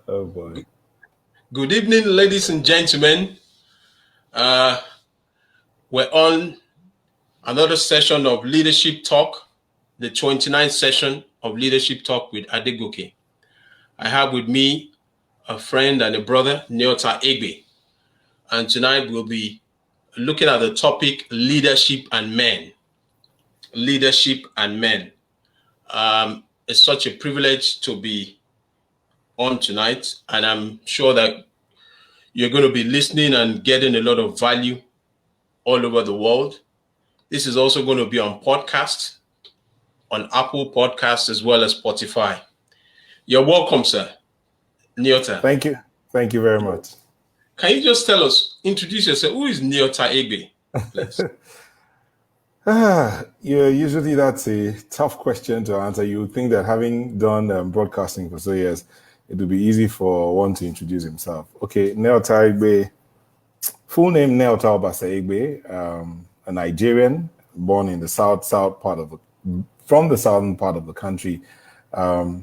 Oh boy. Good evening, ladies and gentlemen. Uh, we're on another session of Leadership Talk, the 29th session of Leadership Talk with Adegoke. I have with me a friend and a brother, Nyota Egbe. And tonight we'll be looking at the topic leadership and men. Leadership and men. It's such a privilege to be on tonight, and I'm sure that you're going to be listening and getting a lot of value all over the world. This is also going to be on podcast, on Apple Podcasts, as well as Spotify. You're welcome, sir. Nyota. Thank you. Thank you very much. Can you just introduce yourself? Who is Nyota Egbe, please? Usually that's a tough question to answer. You would think that having done broadcasting for so years, it would be easy for one to introduce himself. Okay, Nyota Egbe, full name Nyota Obasa Egbe, a Nigerian born in the from the southern part of the country. I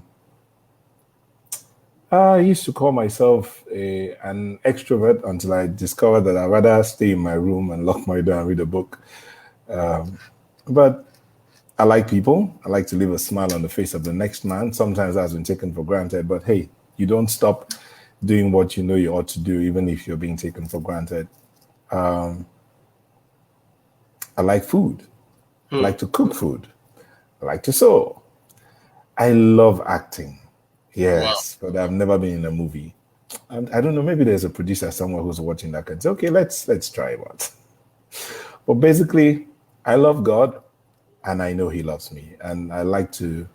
used to call myself an extrovert until I discovered that I'd rather stay in my room and lock my door and read a book. But I like people. I like to leave a smile on the face of the next man. Sometimes that's been taken for granted, but hey, you don't stop doing what you know you ought to do, even if you're being taken for granted. I like food. I like to cook food. I like to sew. I love acting. Yes, wow. But I've never been in a movie. I don't know, maybe there's a producer somewhere who's watching that can say, okay, let's try it out. But basically, I love God and I know he loves me. And I like to,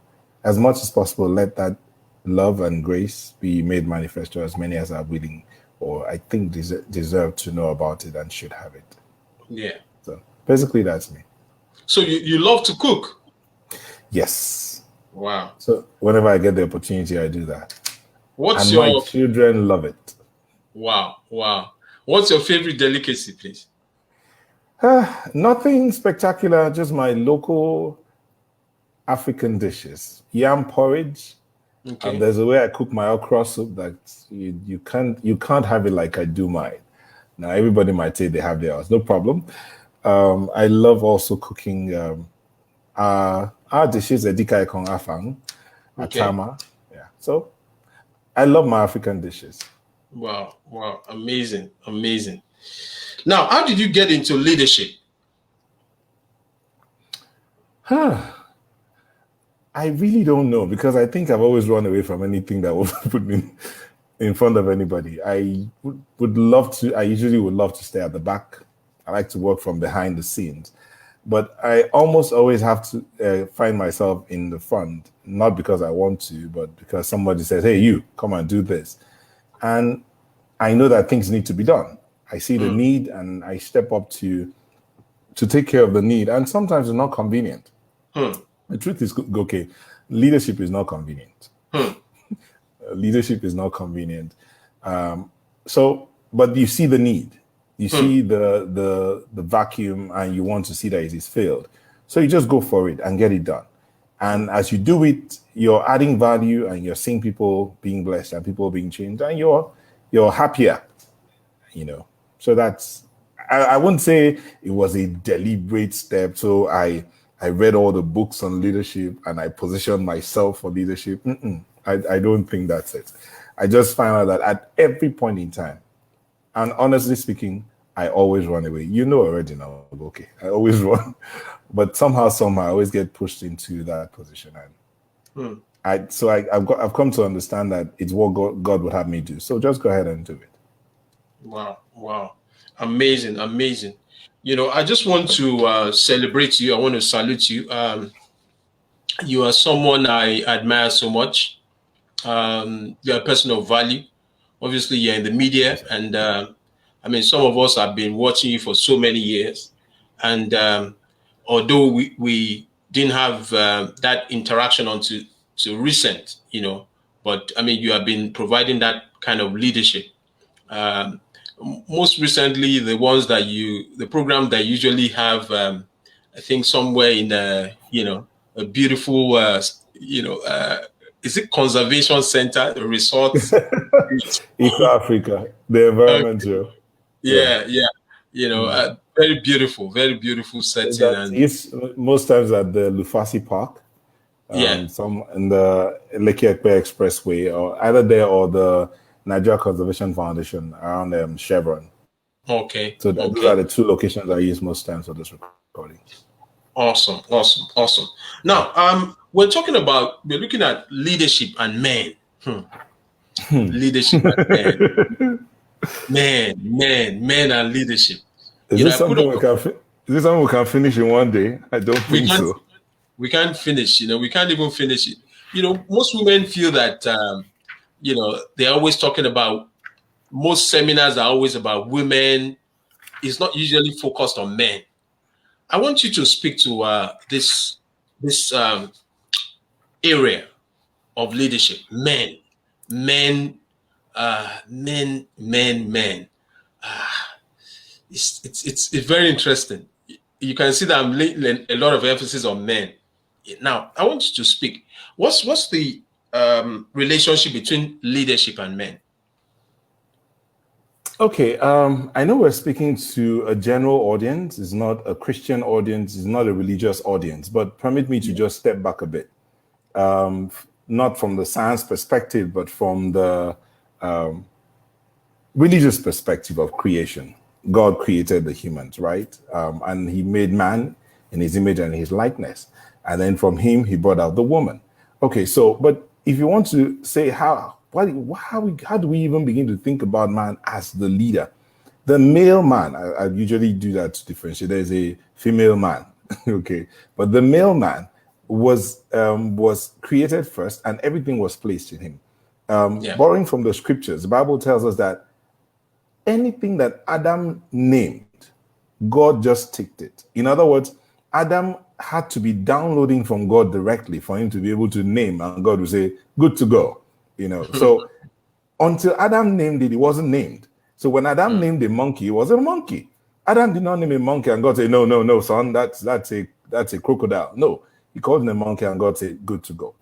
as much as possible, let that love and grace be made manifest to as many as are willing or I think deserve to know about it and should have it. Yeah. So basically, that's me. So you love to cook? Yes. Wow. So whenever I get the opportunity, I do that. My children love it. Wow. What's your favorite delicacy, please? Nothing spectacular, just my local African dishes. Yam porridge. Okay. And there's a way I cook my okra soup that you can't have it like I do mine. Now everybody might say they have theirs, no problem. I love also cooking our dishes edika ikong afang, atama. Yeah. So I love my African dishes. Wow. Amazing. Now, how did you get into leadership? I really don't know because I think I've always run away from anything that would put me in front of anybody. I usually would love to stay at the back. I like to work from behind the scenes. But I almost always have to find myself in the front, not because I want to, but because somebody says, hey, you, come and do this. And I know that things need to be done. I see the need and I step up to take care of the need. And sometimes it's not convenient. The truth is, okay, leadership is not convenient. Leadership is not convenient. But you see the need. You see the vacuum and you want to see that it is filled. So you just go for it and get it done. And as you do it, you're adding value and you're seeing people being blessed and people being changed and you're happier, So that's, I wouldn't say it was a deliberate step. So I read all the books on leadership and I positioned myself for leadership. I don't think that's it. I just found out that at every point in time, and honestly speaking, I always run away. You know already now, okay. I always run. But somehow, I always get pushed into that position. And I've come to understand that it's what God would have me do. So just go ahead and do it. Wow. Amazing. I just want to celebrate you. I want to salute you. You are someone I admire so much. You're a person of value. Obviously, you're in the media, and some of us have been watching you for so many years. And although we didn't have that interaction until recent, but you have been providing that kind of leadership. Most recently, the program that usually have, I think somewhere in a beautiful, is it conservation center, the resorts? East Africa, the environmental. Yeah. Very beautiful setting. That is most times at the Lufasi Park. Yeah. Some in the Lekki Ekpe Expressway, or either there or the Nigeria Conservation Foundation around Chevron. Okay. So those are the two locations I use most times for this recording. Awesome. Now, we're looking at leadership and men. Leadership and men. Men and leadership. Is this something we can finish in one day? I don't think so. We can't finish, we can't even finish it. Most women feel that, they're always talking about, most seminars are always about women. It's not usually focused on men. I want you to speak to this area of leadership. Men. It's very interesting. You can see that I'm laying a lot of emphasis on men. Now, I want you to speak. What's the relationship between leadership and men? Okay, I know we're speaking to a general audience. It's not a Christian audience. It's not a religious audience. But permit me to just step back a bit. Not from the science perspective, but from the religious perspective of creation. God created the humans, right? And he made man in his image and his likeness. And then from him, he brought out the woman. Okay, so, but if you want to say how do we even begin to think about man as the leader? The male man, I usually do that to differentiate. There's a female man, okay? But the male man was created first and everything was placed in him. Borrowing from the scriptures, the Bible tells us that anything that Adam named, God just ticked it. In other words, Adam had to be downloading from God directly for him to be able to name, and God would say, good to go. So until Adam named it, it wasn't named. So when Adam named a monkey, it was a monkey. Adam did not name a monkey and God said, no, son, that's a crocodile. No, he called him a monkey and God said, good to go.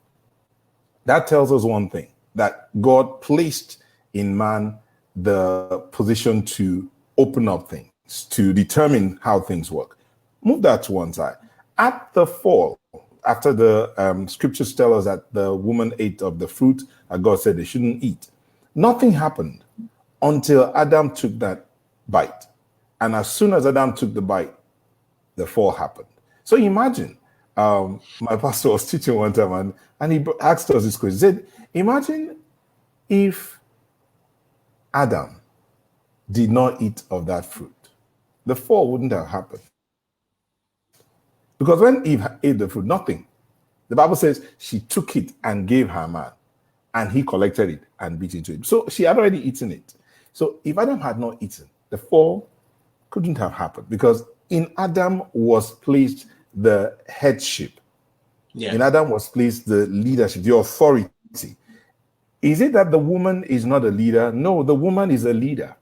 That tells us one thing, that God placed in man the position to open up things, to determine how things work. Move that to one side. At the fall, after the scriptures tell us that the woman ate of the fruit that God said they shouldn't eat, nothing happened until Adam took that bite. And as soon as Adam took the bite, the fall happened. So imagine, my pastor was teaching one time and he asked us this question. He said, imagine if Adam did not eat of that fruit. The fall wouldn't have happened. Because when Eve ate the fruit, nothing. The Bible says she took it and gave her man, and he collected it and beat into it. So she had already eaten it. So if Adam had not eaten, the fall couldn't have happened, because in Adam was placed the headship. Yeah. In Adam was placed the leadership, the authority. Is it that the woman is not a leader? No, the woman is a leader.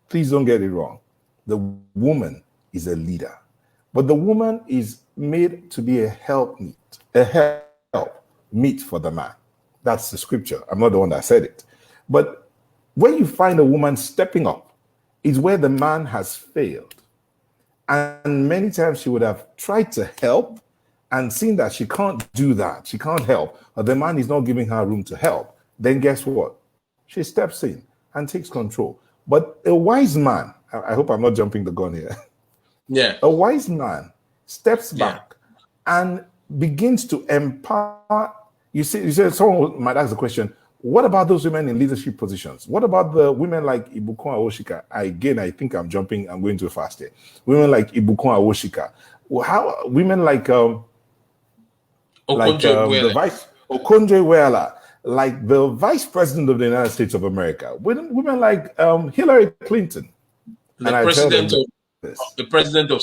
Please don't get it wrong. The woman is a leader. But the woman is made to be a helpmeet for the man. That's the scripture. I'm not the one that said it. But when you find a woman stepping up, is where the man has failed. And many times she would have tried to help and seen that she can't do that. She can't help. Or the man is not giving her room to help. Then guess what? She steps in and takes control. But a wise man, I hope I'm not jumping the gun here. Yeah. A wise man steps back and begins to empower. You see, someone might ask the question, what about those women in leadership positions? What about the women like Ibukun Awoshika? I think I'm going too fast here. Women like Ibukun Awoshika. How women like the vice Okonjo-Iweala, like the vice president of the United States of America. Women like Hillary Clinton. The president of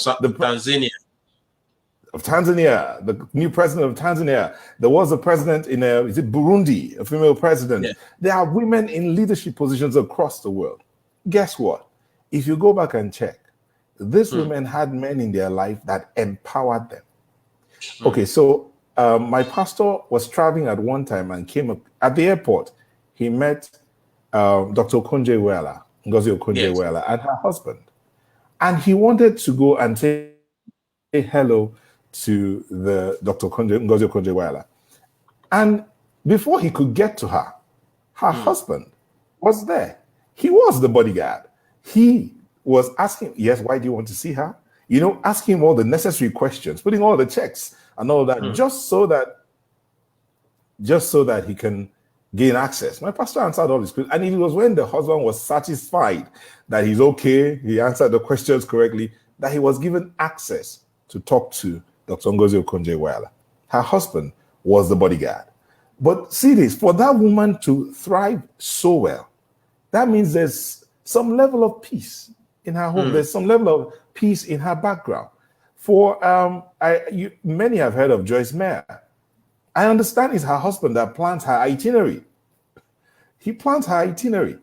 Tanzania. The new president of Tanzania. There was a president in Burundi, a female president. Yeah. There are women in leadership positions across the world. Guess what? If you go back and check, these women had men in their life that empowered them. Okay, so My pastor was traveling at one time and came up at the airport. He met Dr. Okonjo-Iweala, Ngozi Yes. Okonjo-Iweala, and her husband. And he wanted to go and say hello to the Dr. Ngozi Okonjo-Iweala. And before he could get to her, her husband was there. He was the bodyguard. He was asking, yes, why do you want to see her? You know, asking him all the necessary questions, putting all the checks and all that, just so that he can gain access. My pastor answered all his questions. And it was when the husband was satisfied that he's okay, he answered the questions correctly, that he was given access to talk to Dr. Ngozi Okonjo-Iweala. Her husband was the bodyguard. But see this, for that woman to thrive so well, that means there's some level of peace in her home. There's some level of peace in her background. For many have heard of Joyce Meyer. I understand it's her husband that plans her itinerary. He plans her itinerary.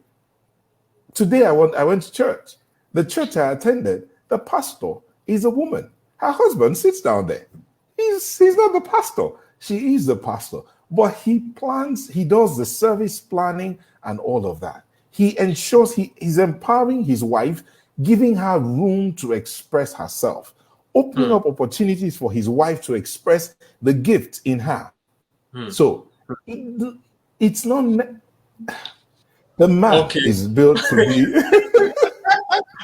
Today I went to church. The church I attended, the pastor is a woman. Her husband sits down there. He's not the pastor. She is the pastor. But he does the service planning and all of that. He ensures he's empowering his wife, giving her room to express herself, opening up opportunities for his wife to express the gift in her. So it's not the man is built to be.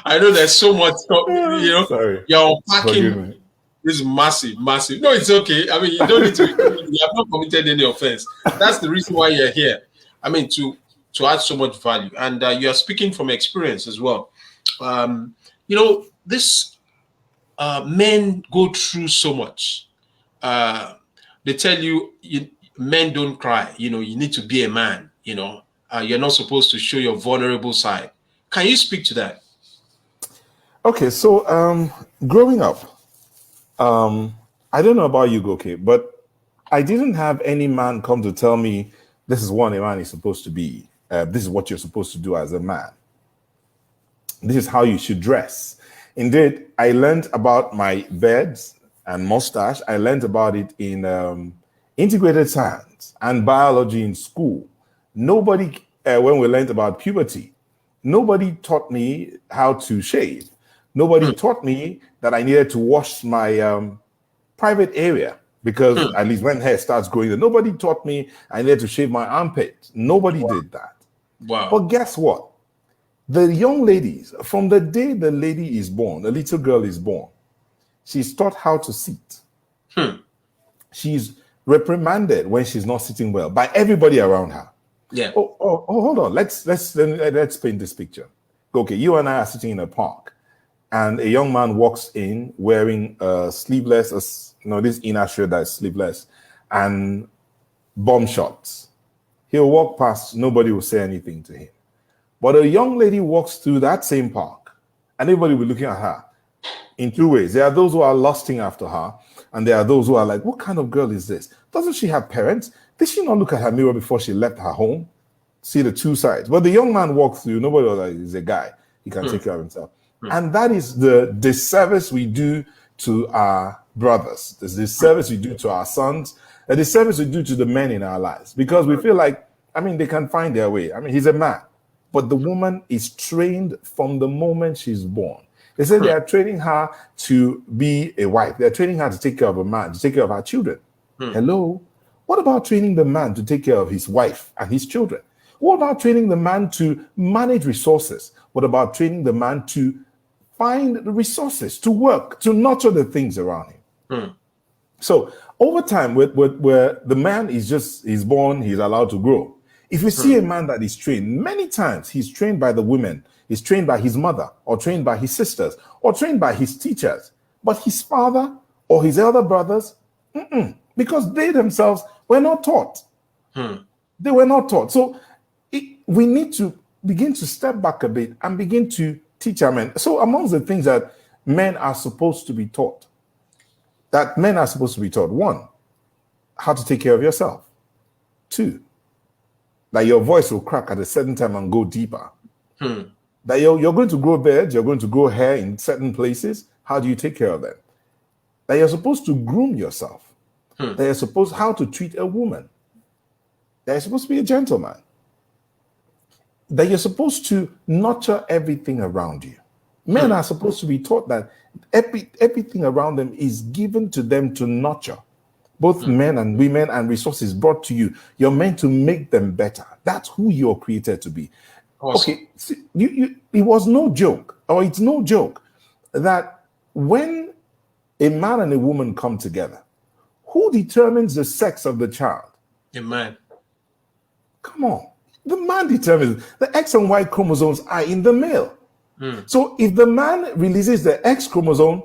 I know there's so much stuff, you know. Sorry. You're unpacking this massive. No, it's okay. I mean, you don't need to. You have not committed any offense. That's the reason why you're here. I mean, to add so much value, and you are speaking from experience as well. You know, this men go through so much. They tell you, men don't cry. You know, you need to be a man. You know, you're not supposed to show your vulnerable side. Can you speak to that? Okay, so growing up, I don't know about you, Goke, but I didn't have any man come to tell me this is what a man is supposed to be. This is what you're supposed to do as a man. This is how you should dress. Indeed, I learned about my beards and mustache. I learned about it in integrated science and biology in school. Nobody, when we learned about puberty, nobody taught me how to shave. Nobody taught me that I needed to wash my private area, because at least when hair starts growing, nobody taught me I needed to shave my armpits. Nobody did that. Wow. But guess what? The young ladies, from the day the lady is born, the little girl is born, she's taught how to sit. She's reprimanded when she's not sitting well by everybody around her. Yeah. Oh, hold on. Let's paint this picture. Okay, you and I are sitting in a park, and a young man walks in wearing sleeveless, this inner shirt that's sleeveless, and bomb shorts. He'll walk past, nobody will say anything to him. But a young lady walks through that same park, and everybody will be looking at her in two ways. There are those who are lusting after her, and there are those who are like, what kind of girl is this? Doesn't she have parents? Did she not look at her mirror before she left her home? See the two sides. But the young man walks through, nobody was like, he's a guy. He can take care of himself. And that is the disservice we do to our brothers. There's this service we do to our sons, a disservice we do to the men in our lives, because we feel like, they can find their way. He's a man. But the woman is trained from the moment she's born. They say they are training her to be a wife. They're training her to take care of a man, to take care of her children. Hello? What about training the man to take care of his wife and his children? What about training the man to manage resources? What about training the man to find the resources, to work, to nurture the things around him? So over time, where the man he's born, he's allowed to grow. If you see a man that is trained, many times he's trained by the women, he's trained by his mother, or trained by his sisters, or trained by his teachers. But his father or his elder brothers, because they themselves were not taught. They were not taught. So we need to begin to step back a bit and begin to teach our men. So amongst the things that men are supposed to be taught, one, how to take care of yourself. Two, that your voice will crack at a certain time and go deeper. That you're going to grow beards, you're going to grow hair in certain places. How do you take care of them? That you're supposed to groom yourself. They're supposed how to treat a woman. They're supposed to be a gentleman. That you're supposed to nurture everything around you. Men are supposed to be taught that everything around them is given to them to nurture. Both men and women, and resources brought to you. You're meant to make them better. That's who you're created to be. Awesome. Okay, see, it was no joke, or it's no joke, that when a man and a woman come together, who determines the sex of the child? A man. Come on. The man determines. The X and Y chromosomes are in the male. So if the man releases the X chromosome,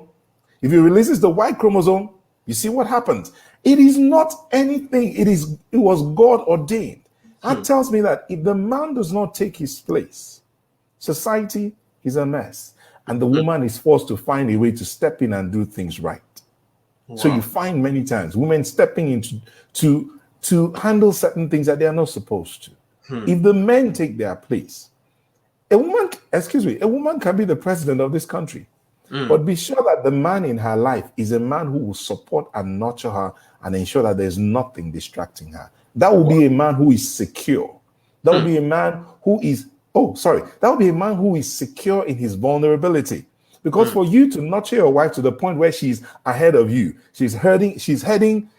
if he releases the Y chromosome, you see what happens. It is not anything. It was God ordained. That tells me that if the man does not take his place, society is a mess. And the woman is forced to find a way to step in and do things right. Wow. So you find many times women stepping into to handle certain things that they are not supposed to. If the men take their place, a woman can be the president of this country. But be sure that the man in her life is a man who will support and nurture her and ensure that there's nothing distracting her. That will be a man who is secure. That will be a man who is, that will be a man who is secure in his vulnerability. Because for you to nurture your wife to the point where she's ahead of you, she's leading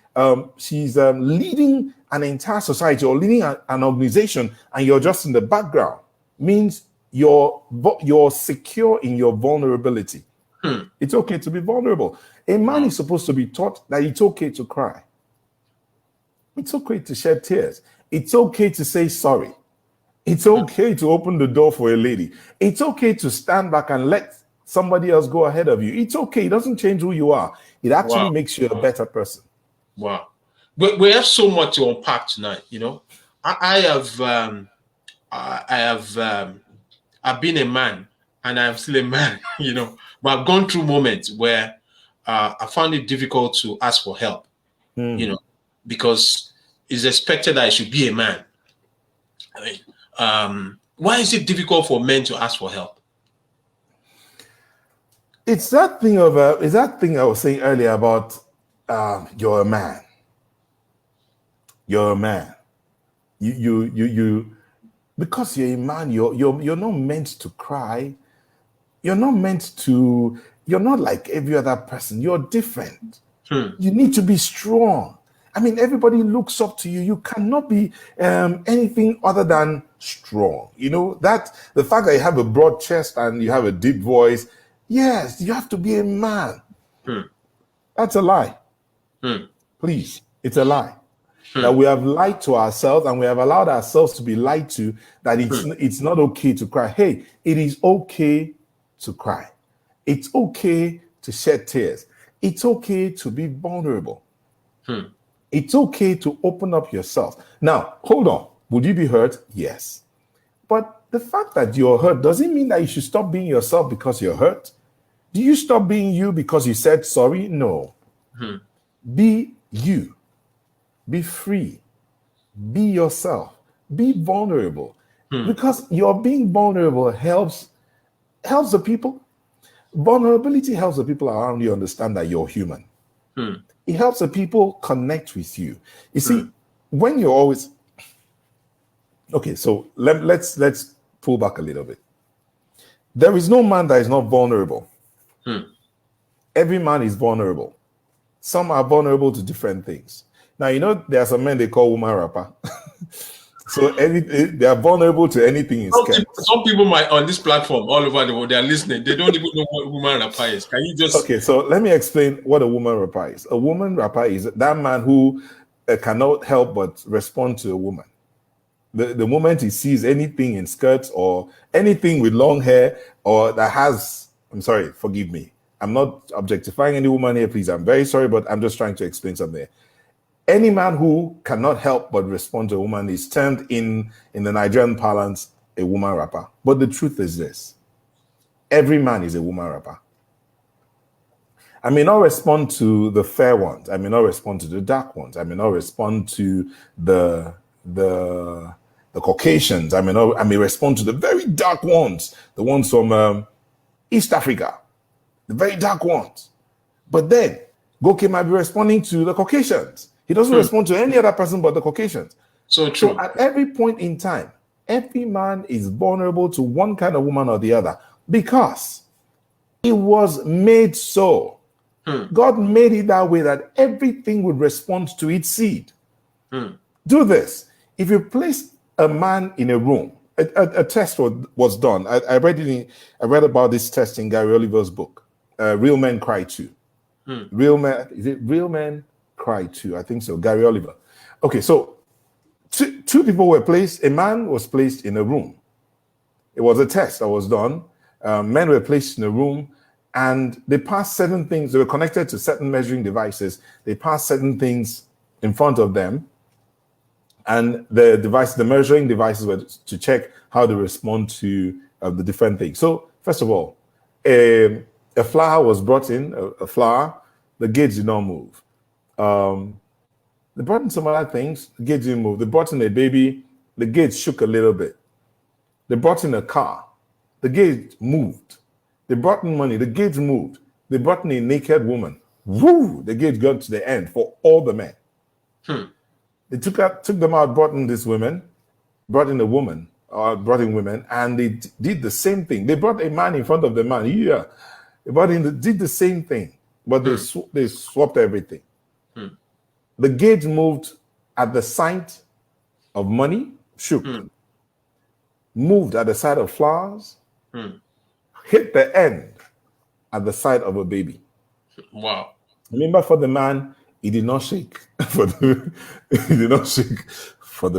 an entire society or leading an organization, and you're just in the background, means you're secure in your vulnerability. It's okay to be vulnerable. A man is supposed to be taught that it's okay to cry. It's okay to shed tears. It's okay to say sorry. It's okay to open the door for a lady. It's okay to stand back and let somebody else go ahead of you. It's okay. It doesn't change who you are. It actually makes you a better person. Wow. We have so much to unpack tonight. You know, I've been a man, and I'm still a man, you know, but I've gone through moments where I found it difficult to ask for help, you know, because it's expected that I should be a man. I mean, why is it difficult for men to ask for help? It's that thing I was saying earlier about you're a man. You're a man. You because you're a man, you're not meant to cry. You're not like every other person. You're different. You need to be strong. I mean, everybody looks up to you. You cannot be anything other than strong. You know, that the fact that you have a broad chest and you have a deep voice, yes, you have to be a man. That's a lie. Please, it's a lie. That we have lied to ourselves, and we have allowed ourselves to be lied to, that it's not okay to cry. Hey, it is okay to cry. It's okay to shed tears. It's okay to be vulnerable. It's okay to open up yourself. Now, hold on. Would you be hurt? Yes. But the fact that you're hurt doesn't mean that you should stop being yourself because you're hurt. Do you stop being you because you said sorry? No. Be you. Be free. Be yourself. Be vulnerable. Because your being vulnerable helps the people. Vulnerability helps the people around you understand that you're human. It helps the people connect with you. You see, when you're always okay, so let's pull back a little bit. There is no man that is not vulnerable. Every man is vulnerable. Some are vulnerable to different things. Now, you know, there are some men they call woman rapper. So they are vulnerable to anything in sketch. Some people might on this platform all over the world, they are listening. They don't even know what woman rapper is. Can you just... Okay, so let me explain what a woman rapper is. A woman rapper is that man who cannot help but respond to a woman. The moment he sees anything in skirts or anything with long hair or that has... I'm sorry, forgive me. I'm not objectifying any woman here, please. I'm very sorry, but I'm just trying to explain something. Any man who cannot help but respond to a woman is termed in the Nigerian parlance a woman rapper. But the truth is this: every man is a woman rapper. I may not respond to the fair ones. I may not respond to the dark ones. I may not respond to the Caucasians. I may respond to the very dark ones, the ones from East Africa, the very dark ones. But then Goke might be responding to the Caucasians. He doesn't respond to any other person but the Caucasians. So true. So at every point in time, every man is vulnerable to one kind of woman or the other because it was made so. God made it that way that everything would respond to its seed. Do this. If you place a man in a room, a test was done. I read about this test in Gary Oliver's book, Real Men Cry Too. Real Men Cry Too? I think so. Gary Oliver. Okay, so two people were placed. A man was placed in a room. It was a test that was done. Men were placed in a room, and they passed certain things. They were connected to certain measuring devices. They passed certain things in front of them, and the measuring devices were to check how they respond to the different things. So first of all, a flower was brought in. A flower. The gauge did not move. They brought in some other things. The gauge didn't move. They brought in a baby. The gauge shook a little bit. They brought in a car. The gauge moved. They brought in money. The gauge moved. They brought in a naked woman. Woo! The gauge got to the end for all the men. They took them out, brought in this women, brought in a woman, or brought in women, and they did the same thing. They brought a man in front of the man. Yeah, they did the same thing, but they swapped everything. The gauge moved at the sight of money, shook. Moved at the sight of flowers, hit the end at the sight of a baby. Wow. Remember, for the man, he did not shake for the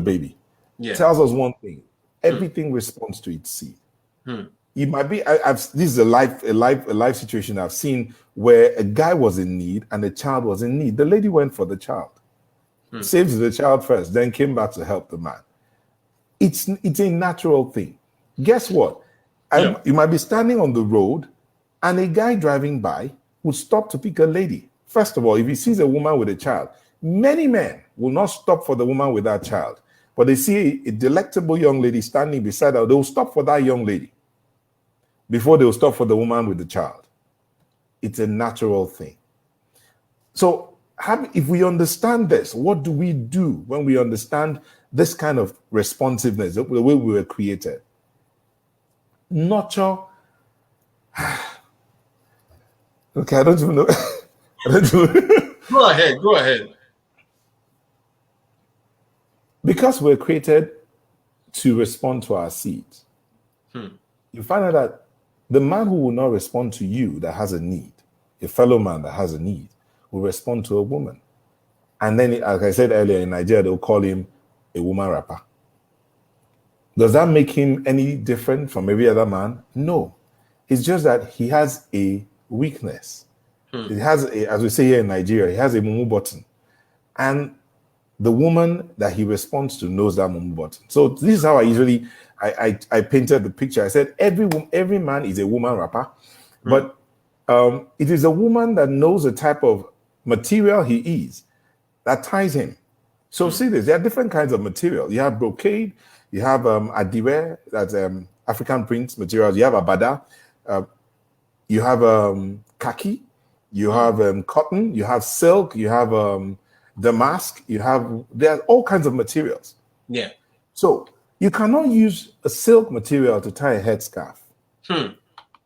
baby. Yeah. Tells us one thing: everything responds to its seed. It might be. This is a life situation I've seen where a guy was in need and a child was in need. The lady went for the child, saved the child first, then came back to help the man. It's a natural thing. Guess what? You might be standing on the road and a guy driving by would stop to pick a lady. First of all, if he sees a woman with a child, many men will not stop for the woman with that child. But they see a delectable young lady standing beside her, they will stop for that young lady before they will stop for the woman with the child. It's a natural thing. So if we understand this, what do we do when we understand this kind of responsiveness, the way we were created? Nurture. Okay, I don't even know. Go ahead. Because we're created to respond to our seeds. You find out that the man who will not respond to you that has a need, a fellow man that has a need, will respond to a woman. And then, like I said earlier, in Nigeria, they'll call him a woman rapper. Does that make him any different from every other man? No. It's just that he has a weakness. It has, as we say here in Nigeria, he has a mumu button. And the woman that he responds to knows that mumu button. So this is how I painted the picture. I said every man is a woman rapper, but it is a woman that knows the type of material he is that ties him. So see this, there are different kinds of material. You have brocade, you have adire, that's African print materials. You have abada, you have khaki, you have cotton, you have silk, you have damask, there are all kinds of materials. Yeah. So you cannot use a silk material to tie a headscarf.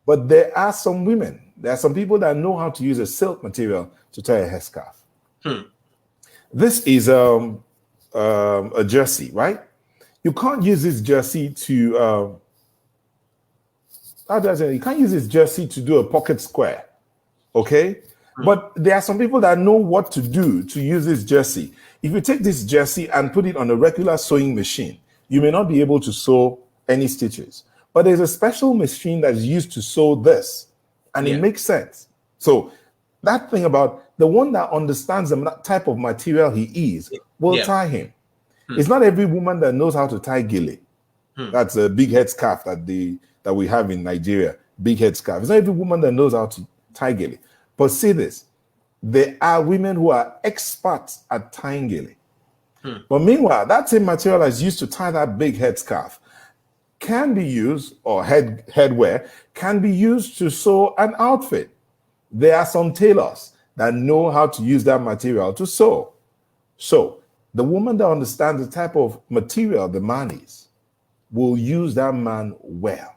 But there are some people that know how to use a silk material to tie a headscarf. This is a jersey, right? You can't use this jersey to you can't use this jersey to do a pocket square, okay? But there are some people that know what to do to use this jersey. If you take this jersey and put it on a regular sewing machine, you may not be able to sew any stitches. But there's a special machine that's used to sew this, and it makes sense. So that thing about the one that understands the type of material he is will tie him. It's not every woman that knows how to tie gele. That's a big head scarf that we have in Nigeria, big head scarf. It's not every woman that knows how to tie gele. But see this, there are women who are experts at tying gele. But meanwhile, that same material that's used to tie that big headscarf can be used, or headwear, can be used to sew an outfit. There are some tailors that know how to use that material to sew. So the woman that understands the type of material the man is will use that man well.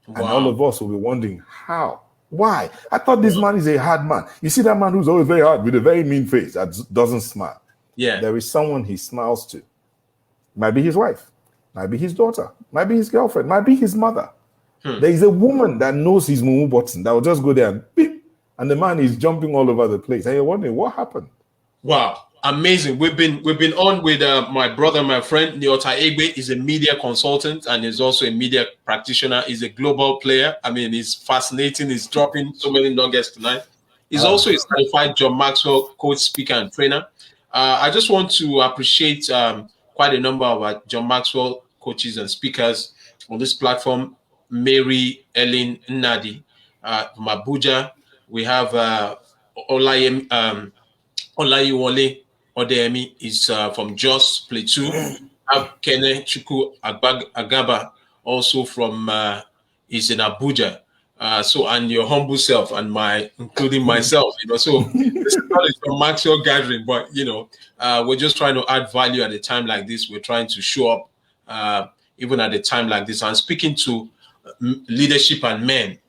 And all of us will be wondering, how? Why? I thought this man is a hard man. You see that man who's always very hard with a very mean face that doesn't smile. Yeah. There is someone he smiles to. Might be his wife, might be his daughter, might be his girlfriend, might be his mother. There is a woman that knows his mumu button that will just go there and beep, and the man is jumping all over the place. And you're wondering, what happened? Wow. Amazing. We've been on with my brother, my friend Nyota Egbe. Is a media consultant and is also a media practitioner. He's a global player. I mean, he's fascinating. He's dropping so many nuggets tonight. He's also a certified John Maxwell coach, speaker, and trainer. I just want to appreciate quite a number of our John Maxwell coaches and speakers on this platform. Mary Ellen Nadi from Abuja. We have Olayiwole Odeyemi is from Jos Plateau. Have Kene Chuku Agaba also from is in Abuja. So and your humble self and including myself, So this is not a Maxwell gathering, but we're just trying to add value at a time like this. We're trying to show up even at a time like this. And speaking to leadership and men,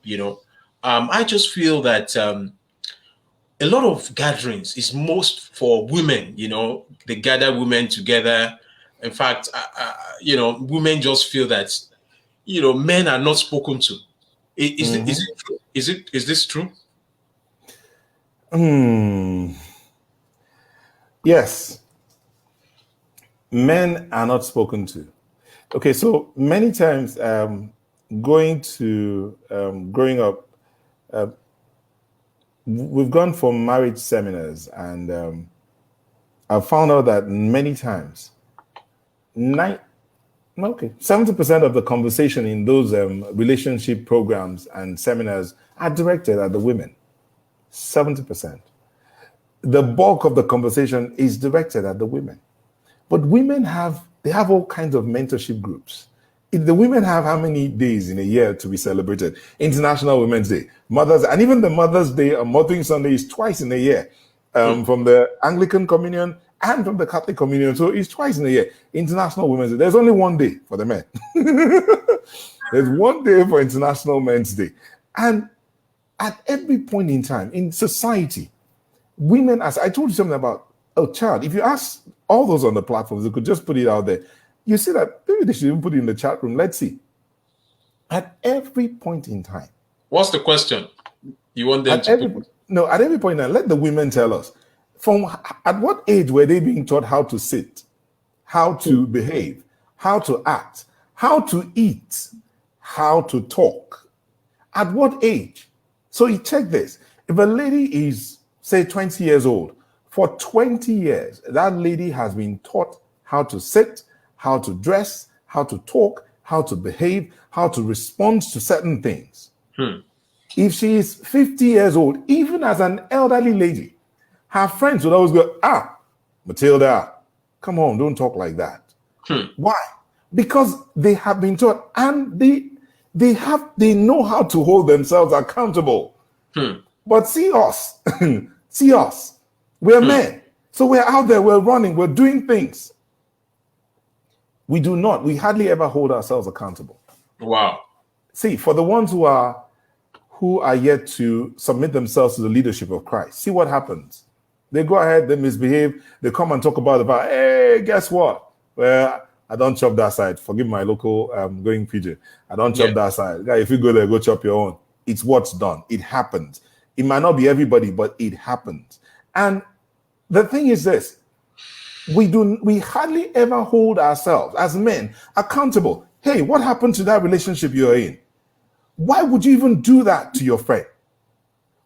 I just feel that a lot of gatherings is most for women, they gather women together. In fact, women just feel that, men are not spoken to. Is it true? Is this true? Yes. Men are not spoken to. Okay, so many times growing up, we've gone for marriage seminars, and I've found out that many times 70% of the conversation in those relationship programs and seminars are directed at the women. 70%. The bulk of the conversation is directed at the women. But women have all kinds of mentorship groups. The women have how many days in a year to be celebrated? International Women's Day, Mother's, and even the Mother's Day or Mothering Sunday is twice in a year, from the Anglican Communion and from the Catholic Communion. So it's twice in a year. International Women's Day. There's only one day for the men. There's one day for International Men's Day. And at every point in time in society, women, as I told you something about a child, if you ask all those on the platforms, they could just put it out there. You see that maybe they should even put it in the chat room. Let's see. At every point in time. What's the question? You want them to put? No, at every point in time, let the women tell us. At what age were they being taught how to sit, how to behave, how to act, how to eat, how to talk? At what age? So you check this. If a lady is, say, 20 years old, for 20 years, that lady has been taught how to sit, how to dress, how to talk, how to behave, how to respond to certain things. If she is 50 years old, even as an elderly lady, her friends would always go, Matilda, come on, don't talk like that. Why? Because they have been taught, and they know how to hold themselves accountable. But see us, see us. We're men. So we're out there, we're running, we're doing things. We hardly ever hold ourselves accountable. Wow. See, for the ones who are yet to submit themselves to the leadership of Christ, see what happens. They go ahead, they misbehave, they come and talk about, hey, guess what? Well, I don't chop that side. Forgive my local going pigeon. I don't chop that side. Guy, if you go there, go chop your own. It's what's done. It happens. It might not be everybody, but it happens. And the thing is this, we hardly ever hold ourselves as men accountable. Hey, what happened to that relationship you're in? Why would you even do that to your friend?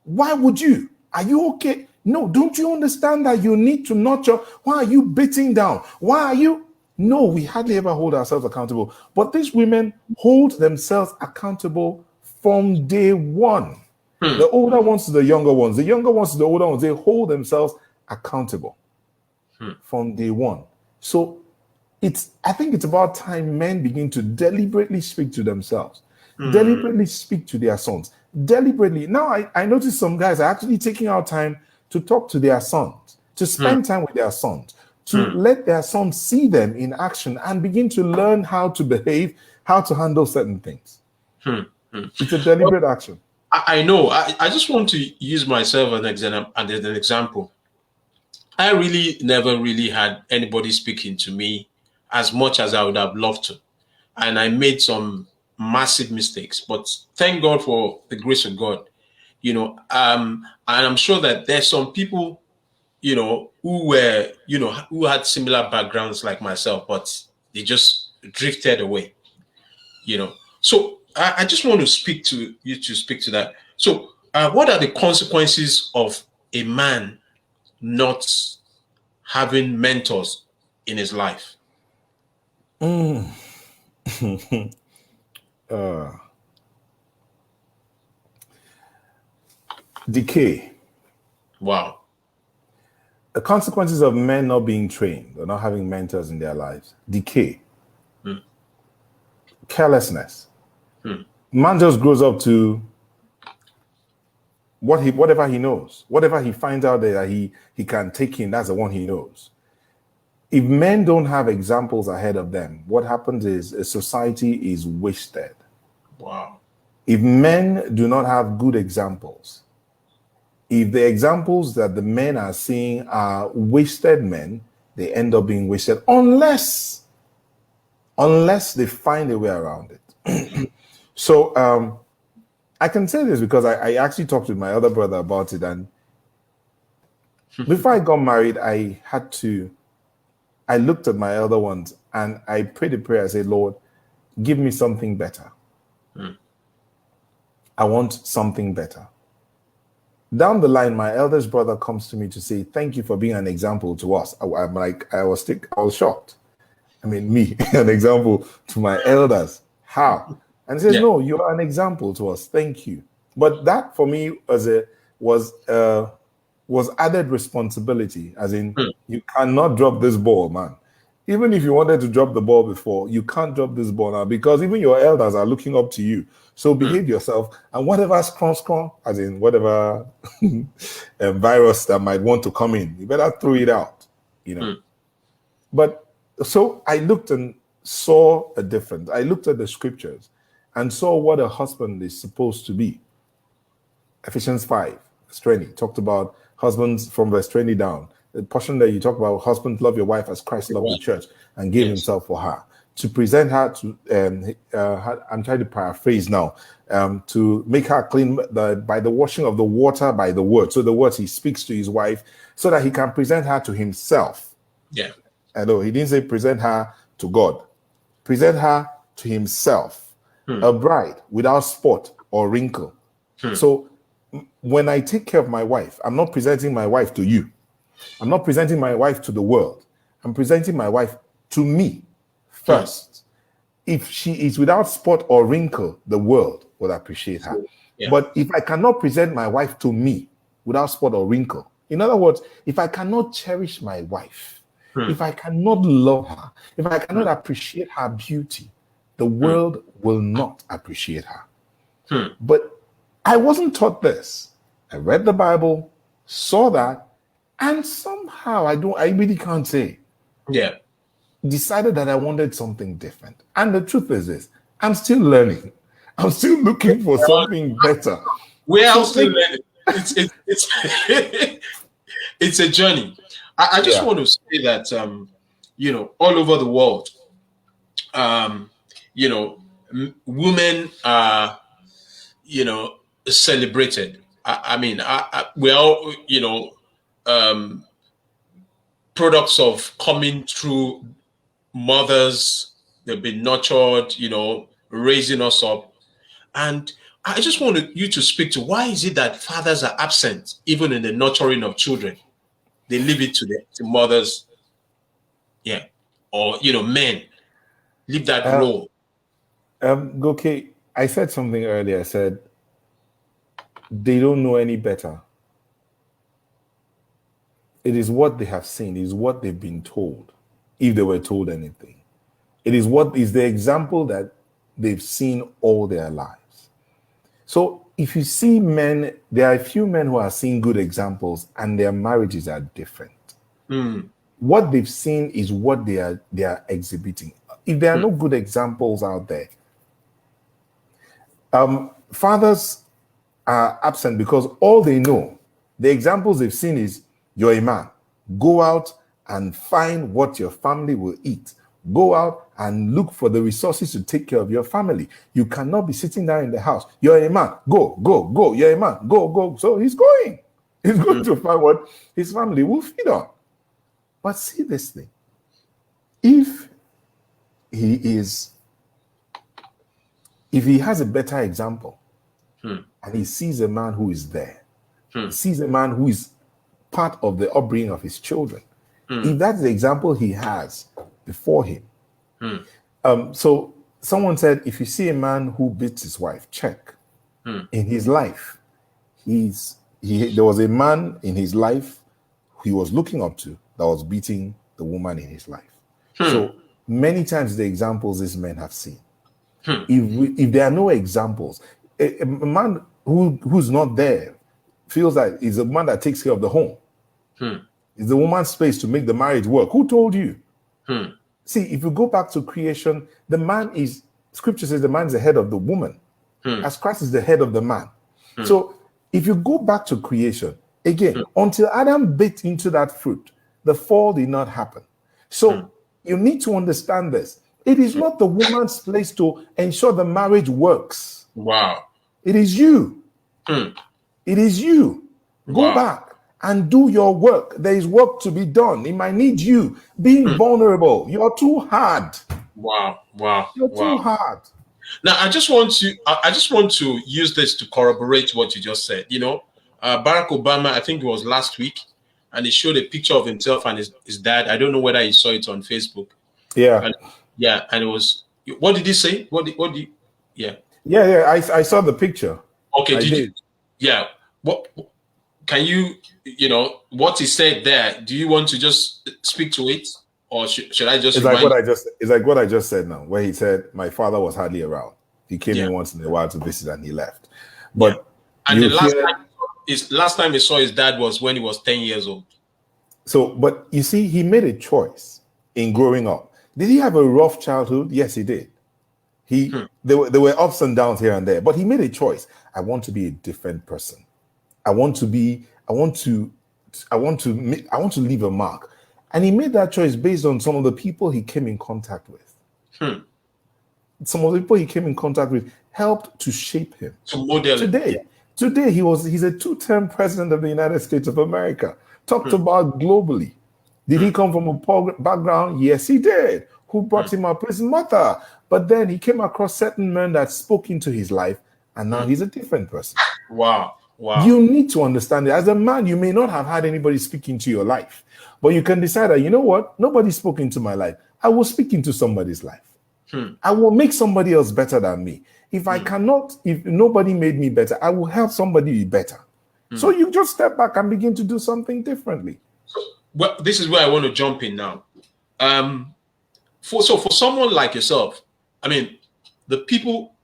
Why would you? Are you okay? No, don't you understand that you need to nurture? Why are you beating down? Why are you? No, we hardly ever hold ourselves accountable. But these women hold themselves accountable from day one. The older ones to the younger ones, the younger ones to the older ones, they hold themselves accountable from day one. So I think it's about time men begin to deliberately speak to themselves, deliberately speak to their sons, deliberately. Now, I notice some guys are actually taking out time to talk to their sons, to spend time with their sons, to let their sons see them in action and begin to learn how to behave, how to handle certain things. It's a deliberate action. I know. I just want to use myself as an example. I really never really had anybody speaking to me as much as I would have loved to. And I made some massive mistakes, but thank God for the grace of God, and I'm sure that there's some people, who were, who had similar backgrounds like myself, but they just drifted away, So I just want to speak to you to speak to that. So what are the consequences of a man not having mentors in his life? Decay. Wow. The consequences of men not being trained or not having mentors in their lives: decay, carelessness. Man just grows up to whatever he knows, whatever he finds out there that he can take in. That's the one he knows. If men don't have examples ahead of them, what happens is a society is wasted. Wow. If men do not have good examples, if the examples that the men are seeing are wasted men, they end up being wasted unless they find a way around it. So I can say this because I actually talked with my other brother about it. And before I got married, I looked at my other ones and I prayed a prayer. I said, Lord, give me something better. I want something better. Down the line, my eldest brother comes to me to say, thank you for being an example to us. I was shocked. I mean, me, an example to my elders. How? And he says, no, you are an example to us. Thank you. But that for me was added responsibility, as in you cannot drop this ball, man. Even if you wanted to drop the ball before, you can't drop this ball now because even your elders are looking up to you. So behave yourself, and whatever scrum, as in whatever virus that might want to come in, you better throw it out, But so I looked and saw a difference. I looked at the scriptures and saw what a husband is supposed to be. Ephesians 5, verse 20, talked about husbands from verse 20 down. The portion that you talk about, husbands, love your wife as Christ loved the church and gave himself for her. To present her to, I'm trying to paraphrase now, to make her clean by the washing of the water by the word. So the words he speaks to his wife so that he can present her to himself. Yeah. I know he didn't say present her to God. Present her to himself. A bride without spot or wrinkle. So when I take care of my wife, I'm not presenting my wife to you. I'm not presenting my wife to the world. I'm presenting my wife to me first. If she is without spot or wrinkle, the world will appreciate her. Yeah. But if I cannot present my wife to me without spot or wrinkle, in other words, if I cannot cherish my wife, if I cannot love her, if I cannot appreciate her beauty, the world will not appreciate her. But I wasn't taught this. I read the Bible, saw that, and somehow I really can't say. Yeah. Decided that I wanted something different. And the truth is this, I'm still learning. I'm still looking for something better. We're all still learning. It's a journey. I just want to say that, all over the world, women are, celebrated. We're all, products of coming through mothers. They've been nurtured, raising us up. And I just want you to speak to why is it that fathers are absent even in the nurturing of children? They leave it to the mothers, or men leave that role. Okay, I said something earlier. I said they don't know any better. It is what they have seen. It is what they've been told, if they were told anything. It is what is the example that they've seen all their lives. So if you see there are a few men who are seeing good examples and their marriages are different. what they've seen is what they are exhibiting. If there are no good examples out there, fathers are absent because all they know, the examples they've seen is, you're a man, go out and find what your family will eat. Go out and look for the resources to take care of your family. You cannot be sitting there in the house. You're a man, go, go, go. You're a man, go, go. So he's going. He's going to find what his family will feed on. But see this thing. If he has a better example, and he sees a man who is there, he sees a man who is part of the upbringing of his children, if that's the example he has before him. So someone said, if you see a man who beats his wife, check. In his life, there was a man in his life he was looking up to that was beating the woman in his life. So many times the examples these men have seen. If there are no examples, a man who's not there feels like he's a man that takes care of the home. It's the woman's space to make the marriage work. Who told you? See, if you go back to creation, the man is, scripture says the man is the head of the woman, as Christ is the head of the man. So if you go back to creation, again, until Adam bit into that fruit, the fall did not happen. So you need to understand this. It is not the woman's place to ensure the marriage works. Wow. It is you. It is you. Go back and do your work. There is work to be done. It might need you being vulnerable. You're too hard. Wow. You're too hard. Now, I just want to use this to corroborate what you just said. You know, Barack Obama, I think it was last week, and he showed a picture of himself and his dad. I don't know whether he saw it on Facebook. Yeah. And it was, what did he say? I saw the picture. Okay, did you? Yeah. What can you what he said there? Do you want to just speak to it, or should I just? It's like what I just said now, where he said my father was hardly around. He came in once in a while to visit, and he left. But and the last time he saw his dad was when he was 10 years old. So, but you see, he made a choice in growing up. Did he have a rough childhood? Yes, he did. There were ups and downs here and there, but he made a choice. I want to be a different person. I want to leave a mark. And he made that choice based on some of the people he came in contact with. Some of the people he came in contact with helped to shape him. To model Today he's a 2-term president of the United States of America. Talked about globally. Did he come from a poor background? Yes, he did. Who brought him up? His mother. But then he came across certain men that spoke into his life, and now he's a different person. Wow. You need to understand it. As a man, you may not have had anybody speak into your life, but you can decide that, you know what? Nobody spoke into my life. I will speak into somebody's life. I will make somebody else better than me. If nobody made me better, I will help somebody be better. So you just step back and begin to do something differently. Well, this is where I want to jump in now. For someone like yourself, I mean, the people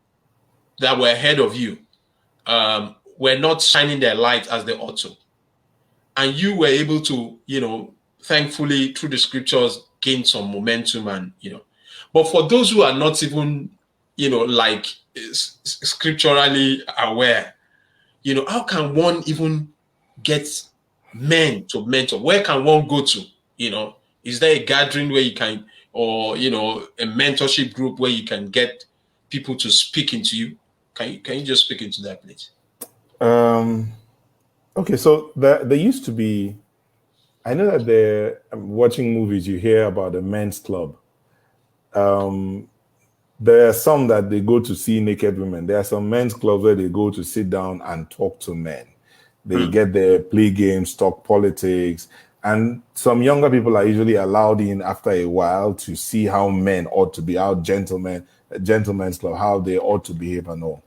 that were ahead of you were not shining their light as they ought to. And you were able to, thankfully, through the scriptures, gain some momentum and, But for those who are not even, scripturally aware, how can one even get men to mentor? Where can one go to? Is there a gathering where you can, or a mentorship group where you can get people to speak into you? Can you just speak into that, please? Okay, so there used to be, I know that they're watching movies, you hear about the men's club. There are some that they go to see naked women. There are some men's clubs where they go to sit down and talk to men. They get there, play games, talk politics, and some younger people are usually allowed in after a while to see how men ought to be, how gentlemen's club, how they ought to behave and all.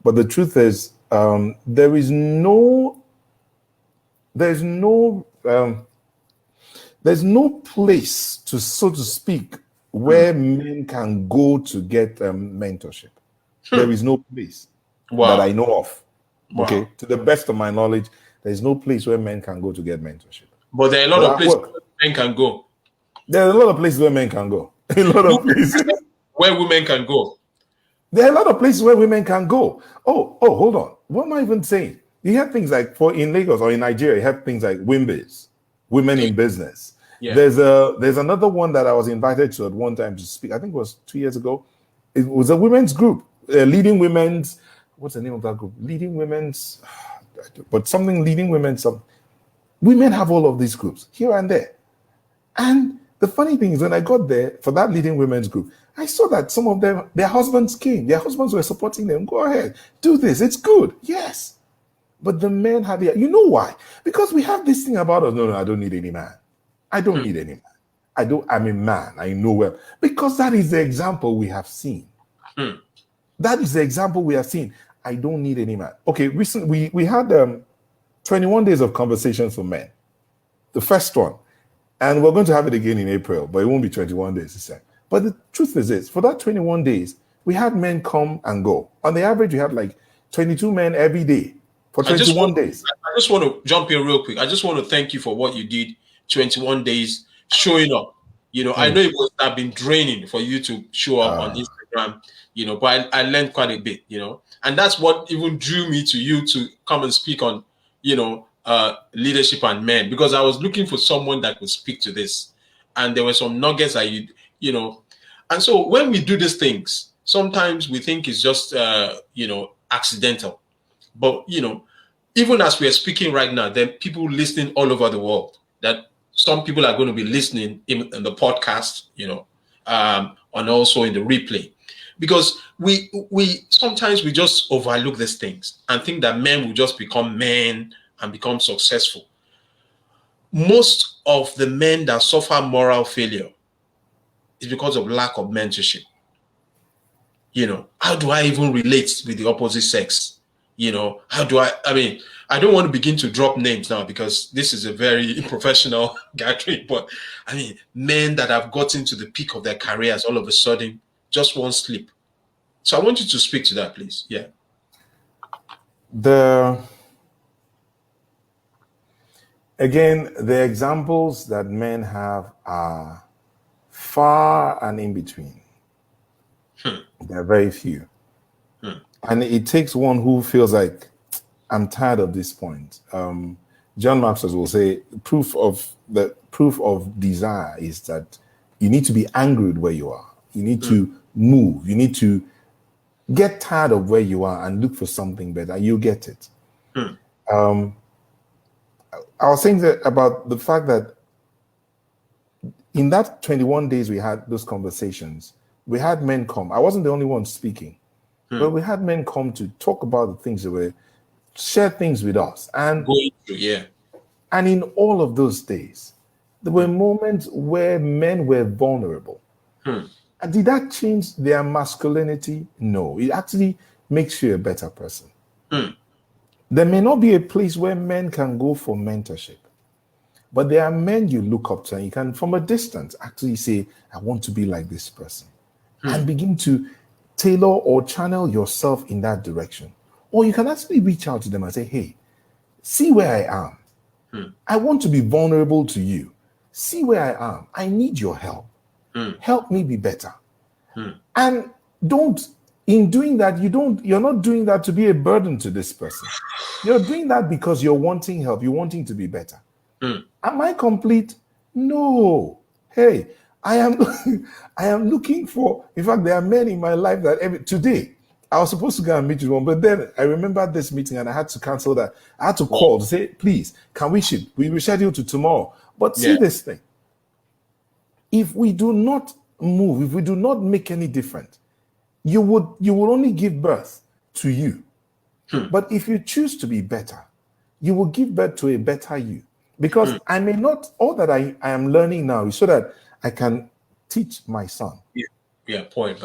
But the truth is, there's no place to, so to speak, where men can go to get mentorship. There is no place that I know of. Okay, to the best of my knowledge, there's no place where men can go to get mentorship. But there are a lot of places where men can go. There's a lot of places where men can go. A lot of places where women can go. There are a lot of places where women can go. Oh, hold on. What am I even saying? You have things like in Lagos or in Nigeria, you have things like WIMBIZ, Women in Business. Yeah. There's another one that I was invited to at one time to speak. I think it was 2 years ago. It was a women's group, leading women's. What's the name of that group? Leading women's, but something leading women. Some women have all of these groups here and there. And the funny thing is, when I got there for that leading women's group, I saw that some of them, their husbands came. Their husbands were supporting them. Go ahead, do this. It's good. Yes. But the men had the, you know why? Because we have this thing about us. No, I don't need any man. I don't need any man. I'm a man. I know well. Because that is the example we have seen. That is the example we have seen. I don't need any man. Okay, recently we had 21 days of conversations for men. The first one. And we're going to have it again in April, but it won't be 21 days this time. But the truth is this, for that 21 days, we had men come and go. On the average, we had like 22 men every day for 21 days. I just want to jump in real quick. I just want to thank you for what you did, 21 days, showing up. You know, I know it would have been draining for you to show up on Instagram, you know, but I learned quite a bit, you know. And that's what even drew me to you to come and speak on, you know, leadership and men, because I was looking for someone that could speak to this. And there were some nuggets that you know. And so when we do these things, sometimes we think it's just, you know, accidental. But, you know, even as we are speaking right now, there are people listening all over the world, that some people are going to be listening in the podcast, you know, and also in the replay. Because we sometimes we just overlook these things and think that men will just become men and become successful. Most of the men that suffer moral failure is because of lack of mentorship. You know, how do I even relate with the opposite sex? You know, how do I mean, I don't want to begin to drop names now because this is a very professional gathering, but I mean, men that have gotten to the peak of their careers all of a sudden, just one slip. So I want you to speak to that, please. Yeah. Again, the examples that men have are far and in between. There are very few. And it takes one who feels like, I'm tired of this point. John Maxwell will say, proof of desire is that you need to be angry where you are. You need to move. You need to get tired of where you are and look for something better. You'll get it. I was saying that about the fact that in that 21 days we had those conversations, we had men come. I wasn't the only one speaking, but we had men come to talk about the things that were, share things with us. And and in all of those days, there were moments where men were vulnerable. And did that change their masculinity? No, it actually makes you a better person. There may not be a place where men can go for mentorship, but there are men you look up to and you can, from a distance, actually say, I want to be like this person, and begin to tailor or channel yourself in that direction. Or you can actually reach out to them and say, hey, see where I am. I want to be vulnerable to you. See where I am. I need your help. Help me be better. And in doing that, you're not doing that to be a burden to this person. You're doing that because you're wanting help. You're wanting to be better. Am I complete? No. Hey, I am looking for, in fact, there are men in my life that today, I was supposed to go and meet with one, but then I remembered this meeting and I had to cancel that. I had to call to say, please, can we reschedule to tomorrow? But see this thing. If we do not move, if we do not make any difference, you will only give birth to you. But if you choose to be better, you will give birth to a better you. Because I may not, all that I am learning now is so that I can teach my son.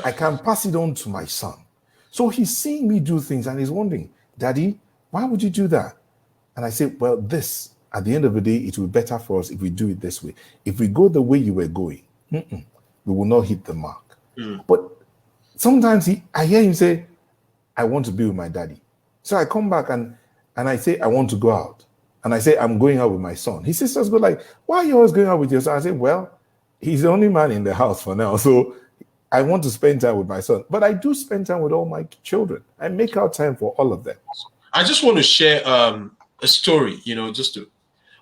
I can pass it on to my son. So he's seeing me do things and he's wondering, Daddy, why would you do that? And I say, well, this, at the end of the day, it will be better for us if we do it this way. If we go the way you were going, we will not hit the mark. But sometimes I hear him say, I want to be with my daddy. So I come back and I say, I want to go out. and I say, I'm going out with my son. His sisters go like, why are you always going out with your son? I say, well, he's the only man in the house for now. So I want to spend time with my son. But I do spend time with all my children. I make out time for all of them. I just want to share a story,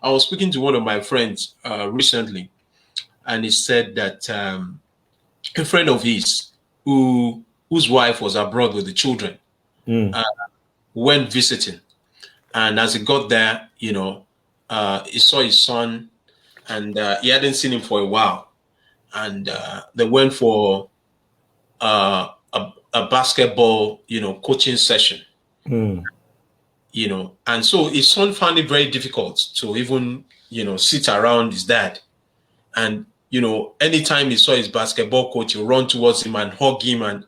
I was speaking to one of my friends recently, and he said that a friend of his whose wife was abroad with the children went visiting. And as he got there, he saw his son, and he hadn't seen him for a while. And they went for a basketball, coaching session. And so his son found it very difficult to even, sit around his dad. And, anytime he saw his basketball coach, he'll run towards him and hug him.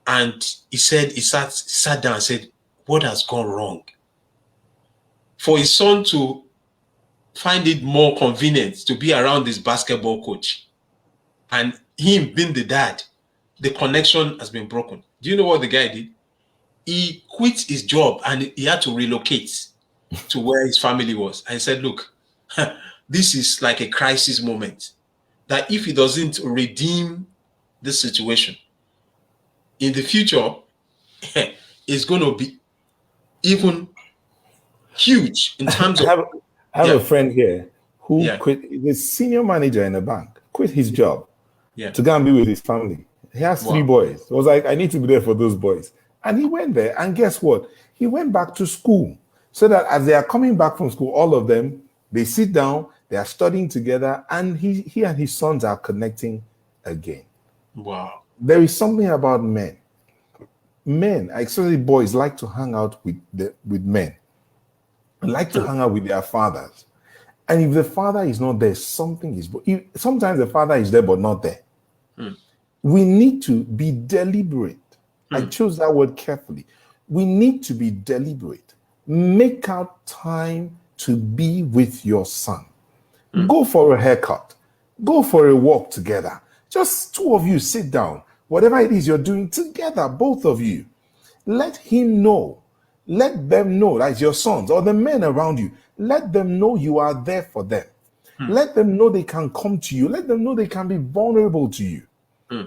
And he said, he sat down and said, what has gone wrong? For his son to find it more convenient to be around this basketball coach, and him being the dad, the connection has been broken. Do you know what the guy did? He quit his job and he had to relocate to where his family was. And he said, look, this is like a crisis moment, that if he doesn't redeem this situation, in the future, it's going to be even huge in terms of... I have a friend here who quit, the senior manager in a bank, quit his job to go and be with his family. He has 3 boys. It was like, I need to be there for those boys. And he went there, and guess what? He went back to school, so that as they are coming back from school, all of them, they sit down, they are studying together, and he and his sons are connecting again. Wow. There is something about men. Men, especially boys, like to hang out with men, like to hang out with their fathers. And if the father is not there, something is... Sometimes the father is there, but not there. We need to be deliberate. I chose that word carefully. We need to be deliberate. Make out time to be with your son. Go for a haircut. Go for a walk together. Just 2 of you sit down. Whatever it is you're doing together, both of you. Let him know. Let them know, that's your sons or the men around you. Let them know you are there for them. Let them know they can come to you. Let them know they can be vulnerable to you.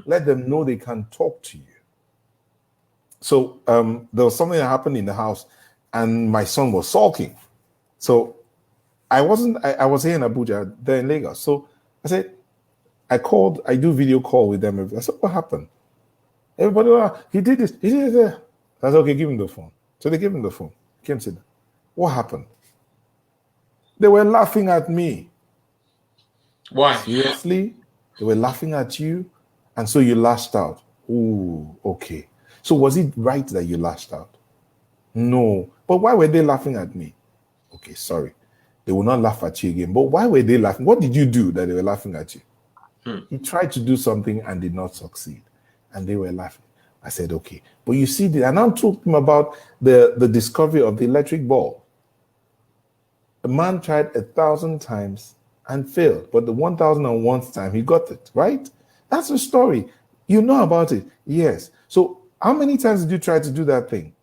Let them know they can talk to you. So there was something that happened in the house, and my son was sulking. So I was here in Abuja, there in Lagos. So I said, I do video call with them. I said, what happened? Everybody, he did this. I said, okay, give him the phone. So they gave him the phone. He came to them. What happened? They were laughing at me. Why? Seriously? They were laughing at you, and so you lashed out. Ooh, okay. So was it right that you lashed out? No. But why were they laughing at me? Okay, sorry. They will not laugh at you again. But why were they laughing? What did you do that they were laughing at you? He tried to do something and did not succeed. And they were laughing. I said, okay. But you see, I now told him about the discovery of the electric bulb. A man tried 1,000 times and failed. But the 1,001st time, he got it, right? That's the story. You know about it. Yes. So how many times did you try to do that thing?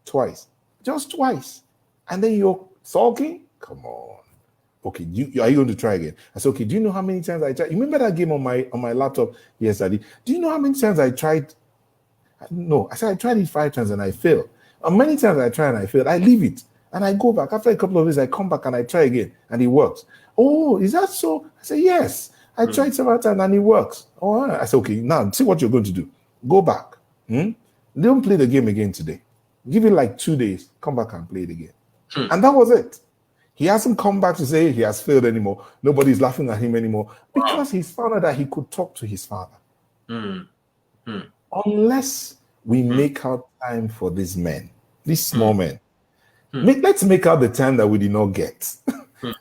Twice. Just twice. And then you're sulking? Come on. Okay, are you going to try again? I said, okay, do you know how many times I tried? You remember that game on my laptop? Yes, Daddy. Do you know how many times I tried? No. I said, I tried it 5 times and I failed. And many times I try and I fail. I leave it. And I go back. After a couple of days, I come back and I try again. And it works. Oh, is that so? I said, yes. I tried several times and it works. Oh, I said, okay, now see what you're going to do. Go back. Don't play the game again today. Give it like 2 days. Come back and play it again. And that was it. He hasn't come back to say he has failed anymore. Nobody's laughing at him anymore because he's found out that he could talk to his father. Unless we make out time for these men, these small men. Let's make out the time that we did not get.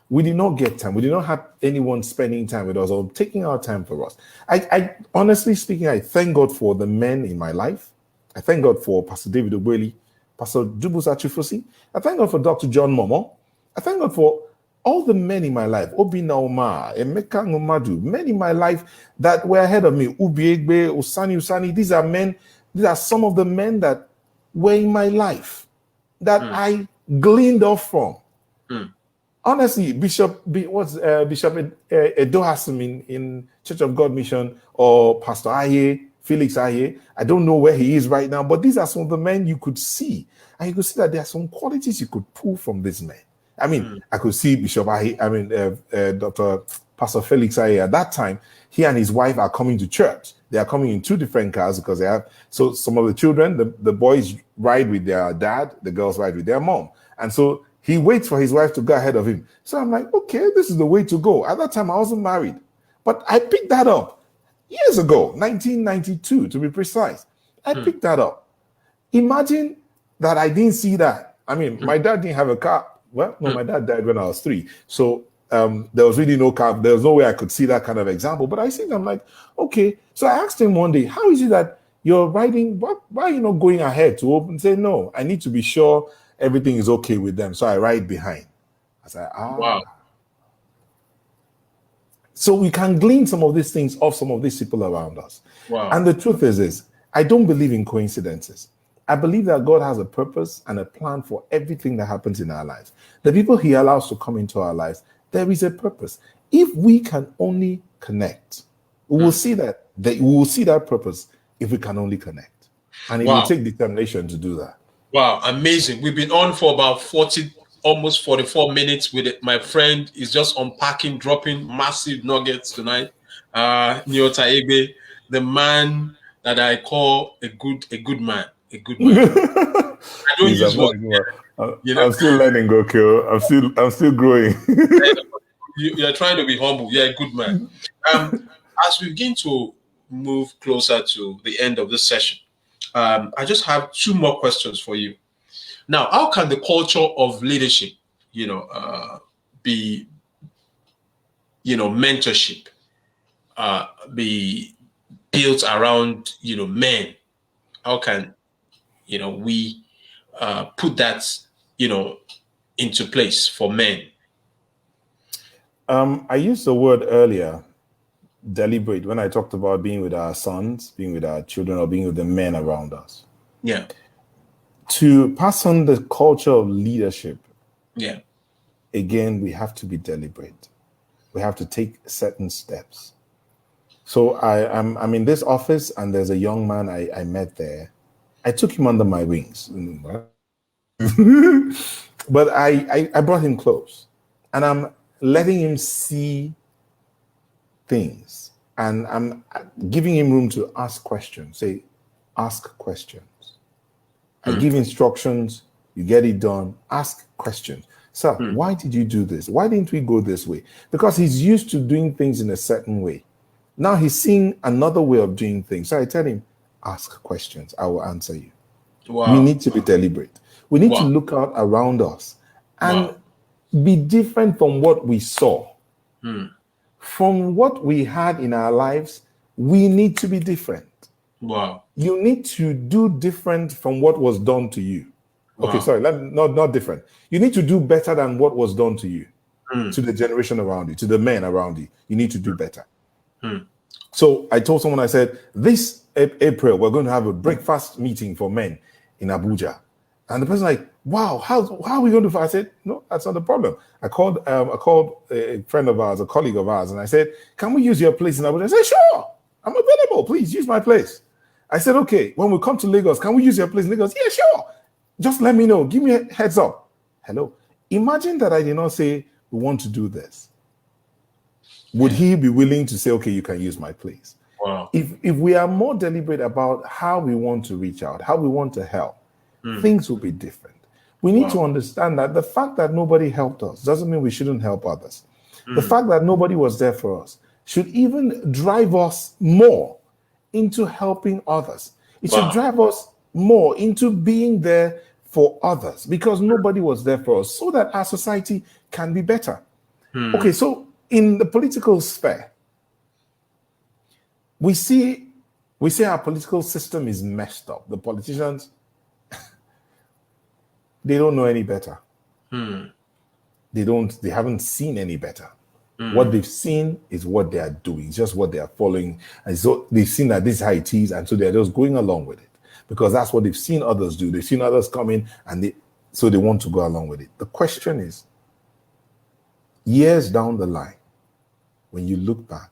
We did not get time. We did not have anyone spending time with us or taking our time for us. I honestly speaking, I thank God for the men in my life. I thank God for Pastor David Ogbeli, Pastor Dubusa Chifosi. I thank God for Dr. John Momo. I thank God for all the men in my life, Obi Nauma, Emeka Ngumadu, men in my life that were ahead of me, Ubi Egbe, Usani. These are some of the men that were in my life that I gleaned off from. Honestly, Bishop Edohasim in Church of God Mission, or Pastor Aye, Felix Aye, I don't know where he is right now, but these are some of the men you could see. And you could see that there are some qualities you could pull from this man. I mean, I could see Bishop Aye, Dr. Pastor Felix Aye at that time, he and his wife are coming to church. They are coming in two different cars because they have, so some of the children, the boys ride with their dad, the girls ride with their mom. And so he waits for his wife to go ahead of him. So I'm like, okay, this is the way to go. At that time, I wasn't married, but I picked that up years ago, 1992 to be precise. I picked that up. Imagine that I didn't see that. I mean, my dad didn't have a car. Well, no, my dad died when I was 3. So there was really no car. There was no way I could see that kind of example. But I see them like, okay. So I asked him one day, how is it that you're riding? Why are you not going ahead to open? Say, no, I need to be sure everything is okay with them. So I ride behind. I said, Wow. So we can glean some of these things off some of these people around us. Wow. And the truth is this, I don't believe in coincidences. I believe that God has a purpose and a plan for everything that happens in our lives. The people he allows to come into our lives, there is a purpose. If we can only connect, we will see that purpose if we can only connect. And it will take determination to do that. Wow, amazing. We've been on for about 40, almost 44 minutes with it. My friend is just unpacking, dropping massive nuggets tonight. Nyota Egbe, the man that I call a good man. A good man. I don't use what, I'm still learning, Gokyo. I'm still growing. You're trying to be humble. You're a good man. As we begin to move closer to the end of this session, I just have 2 more questions for you. Now, how can the culture of leadership, be, mentorship, be built around, men? How can, we put that, into place for men? I used the word earlier, deliberate, when I talked about being with our sons, being with our children, or being with the men around us. Yeah. To pass on the culture of leadership, again, we have to be deliberate. We have to take certain steps. So I'm in this office, and there's a young man I met there. I took him under my wings. But I brought him close, and I'm letting him see things, and I'm giving him room to ask questions. Say, ask questions. I give instructions, you get it done. Ask questions. Sir, why did you do this? Why didn't we go this way? Because he's used to doing things in a certain way. Now he's seeing another way of doing things. So I tell him, ask questions. I will answer you. Wow. We need to be deliberate. We need to look out around us and be different from what we saw. From what we had in our lives, we need to be different. Wow. You need to do different from what was done to you. Okay, sorry, not different. You need to do better than what was done to you, to the generation around you, to the men around you. You need to do better. So I told someone, I said, this April, we're going to have a breakfast meeting for men in Abuja. And the person like, wow, how are we going to? I said, no, that's not the problem. I called a friend of ours, a colleague of ours, and I said, can we use your place in Abuja? I said, sure, I'm available. Please use my place. I said, okay, when we come to Lagos, can we use your place in Lagos? Yeah, sure. Just let me know. Give me a heads up. Hello. Imagine that I did not say, we want to do this. Would he be willing to say, okay, you can use my place? Wow. If we are more deliberate about how we want to reach out, how we want to help, things will be different. We need to understand that the fact that nobody helped us doesn't mean we shouldn't help others. The fact that nobody was there for us should even drive us more into helping others. It should drive us more into being there for others, because nobody was there for us, so that our society can be better. Okay, so in the political sphere, we see our political system is messed up. The politicians, they don't know any better. They haven't seen any better. What they've seen is what they are doing, just what they are following. And so they've seen that this is how it is, and so they're just going along with it, because that's what they've seen others do. They've seen others come in, and so they want to go along with it. The question is, years down the line, when you look back,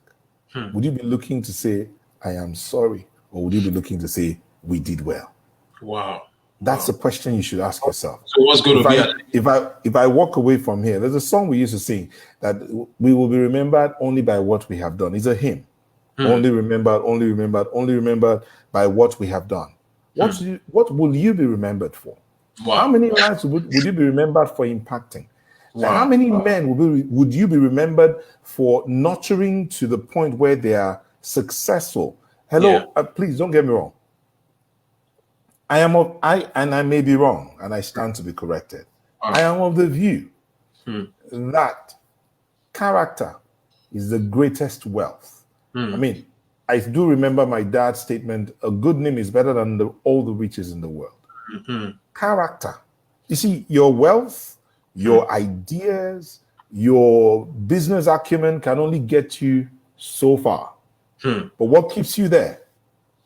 Hmm. would you be looking to say, I am sorry? Or would you be looking to say, we did well? Wow. That's the question you should ask yourself. So what's going to be? If I walk away from here, there's a song we used to sing that we will be remembered only by what we have done. It's a hymn. Only remembered, only remembered, only remembered by what we have done. What will you be remembered for? Wow. How many lives would you be remembered for impacting? Wow. How many men would you be remembered for nurturing to the point where they are successful? Hello, please don't get me wrong. I may be wrong, and I stand to be corrected. I am of the view that character is the greatest wealth. I mean, I do remember my dad's statement, a good name is better than all the riches in the world. Character. You see, your wealth, your ideas, your business acumen can only get you so far. But what keeps you there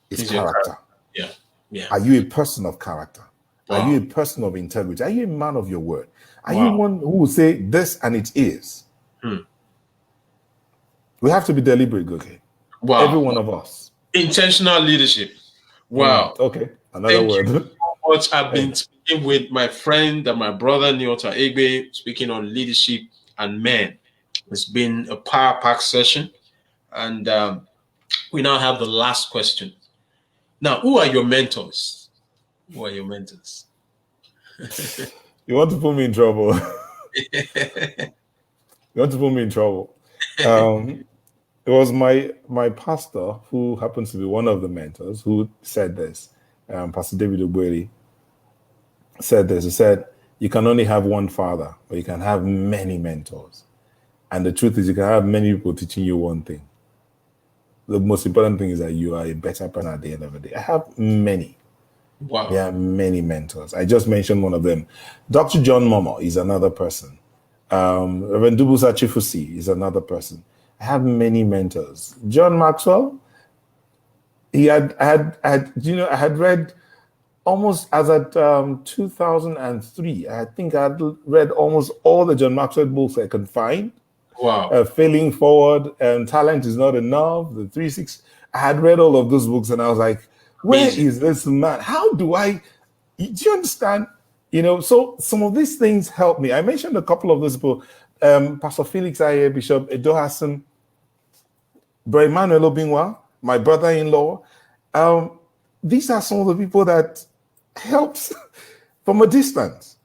is character. Yeah. Are you a person of character? Wow. Are you a person of integrity? Are you a man of your word? Are you one who will say this and it is? We have to be deliberate, okay? Wow. Every one of us. Intentional leadership. Wow. Okay. Another word. You so much. I've been speaking with my friend and my brother Nyota Egbe, speaking on leadership and men. It's been a power-packed session. And we now have the last question. Now, who are your mentors? Who are your mentors? You want to put me in trouble? You want to put me in trouble? It was my pastor, who happens to be one of the mentors, who said this. Pastor David Ogbeli said this. He said, you can only have one father, but you can have many mentors. And the truth is, you can have many people teaching you one thing. The most important thing is that you are a better person at the end of the day. I have many. Wow. There are many mentors. I just mentioned one of them. Dr. John Momo is another person. Reverend Dubusa Chifusi is another person. I have many mentors. John Maxwell, I had read almost as at 2003. I think I had read almost all the John Maxwell books I could find. Wow. Failing Forward, Talent is Not Enough, the 3-6. I had read all of those books and I was like, where is this man? How do you understand? So some of these things help me. I mentioned a couple of those people, Pastor Felix Aye, Bishop Edo Hassan, Bro Emmanuel Obinwa, my brother-in-law. These are some of the people that helps from a distance.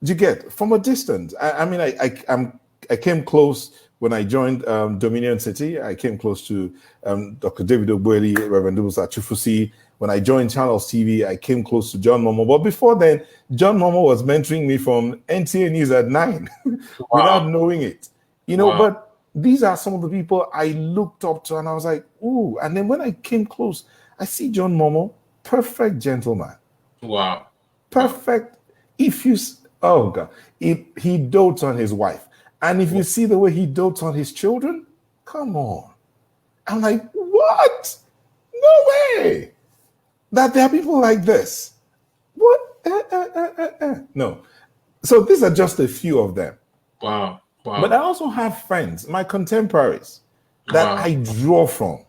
Do you get? From a distance. I came close when I joined Dominion City. I came close to Dr. David Ogbeli, Reverend Dubusa Chifusi. When I joined Channels TV, I came close to John Momo. But before then, John Momo was mentoring me from NTA News at 9 without knowing it. But these are some of the people I looked up to and I was like, ooh. And then when I came close, I see John Momo, perfect gentleman. Wow. Perfect. He dotes on his wife. And if you see the way he dotes on his children, come on. I'm like, what? No way. That there are people like this. What? No. So these are just a few of them. Wow. But I also have friends, my contemporaries, that I draw from.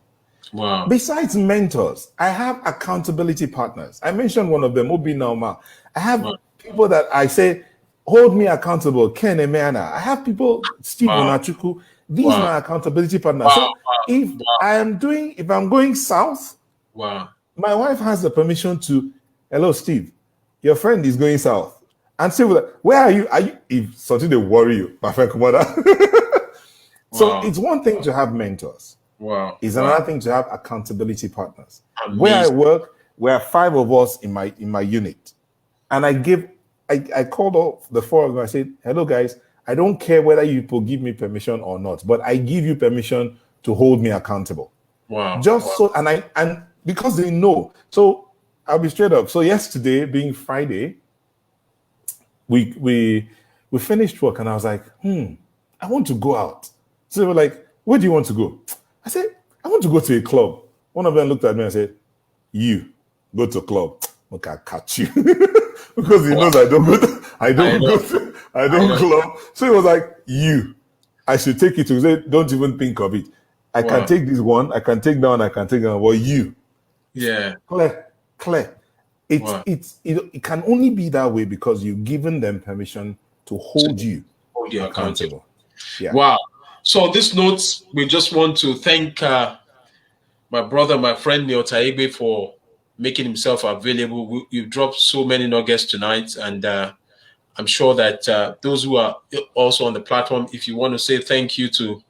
Wow. Besides mentors, I have accountability partners. I mentioned one of them, Obi Nauma. I have people that I say, hold me accountable, Ken Emeana. I have people, Steve Onachuku. These are my accountability partners. So if I'm going south, my wife has the permission to, hello, Steve, your friend is going south. And say, where are you? If something they worry you, my friend Kumada. So it's one thing to have mentors. It's another thing to have accountability partners. Amazing. Where I work, we are 5 of us in my unit. And I called all the 4 of them. I said, hello guys, I don't care whether you people give me permission or not, but I give you permission to hold me accountable. So, and because they know. So I'll be straight up. So yesterday being Friday, we finished work and I was like, I want to go out. So they were like, where do you want to go? I said, I want to go to a club. One of them looked at me and said, you go to a club. Look, I'll catch you. Because he knows I don't go club. So he was like, you I should take it to say, don't even think of it. I can take this one, I can take that one, I can take that one. Well, you. Yeah. Clear. It can only be that way because you've given them permission to hold you accountable. Yeah. Wow. So on this note, we just want to thank my brother, my friend Neo Taigbe for making himself available. You've dropped so many nuggets tonight, and I'm sure that those who are also on the platform, if you want to say thank you to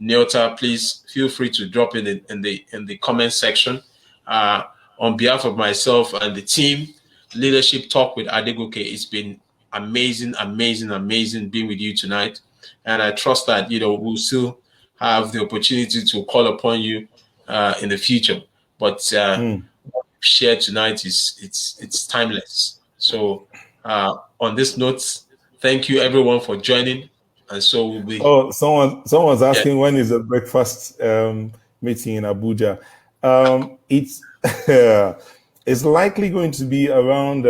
Neota, please feel free to drop in the comment section. On behalf of myself and the team, Leadership Talk with Adegoke, it's been amazing being with you tonight, and I trust that we'll still have the opportunity to call upon you in the future. But what we've shared tonight it's timeless. So on this note, thank you everyone for joining. And so we'll be. Oh, someone's asking when is the breakfast meeting in Abuja? It's it's likely going to be around.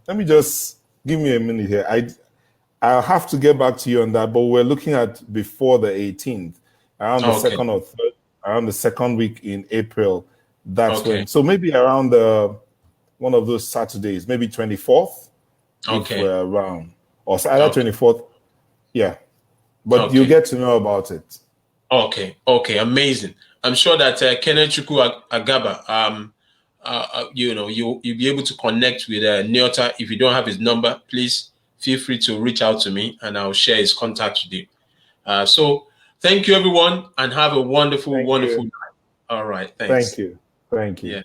Let me just give me a minute here. I'll have to get back to you on that. But we're looking at before the 18th, around the second or third, around the second week in April. That's when. So maybe around one of those Saturdays, maybe 24th, if we're around, or either 24th. Yeah, but you get to know about it. Okay, amazing. I'm sure that Kenechukwu Agaba, you'll be able to connect with Neota. If you don't have his number, please feel free to reach out to me, and I'll share his contact with you. So thank you, everyone, and have a wonderful night. All right, thanks. Thank you. Yeah.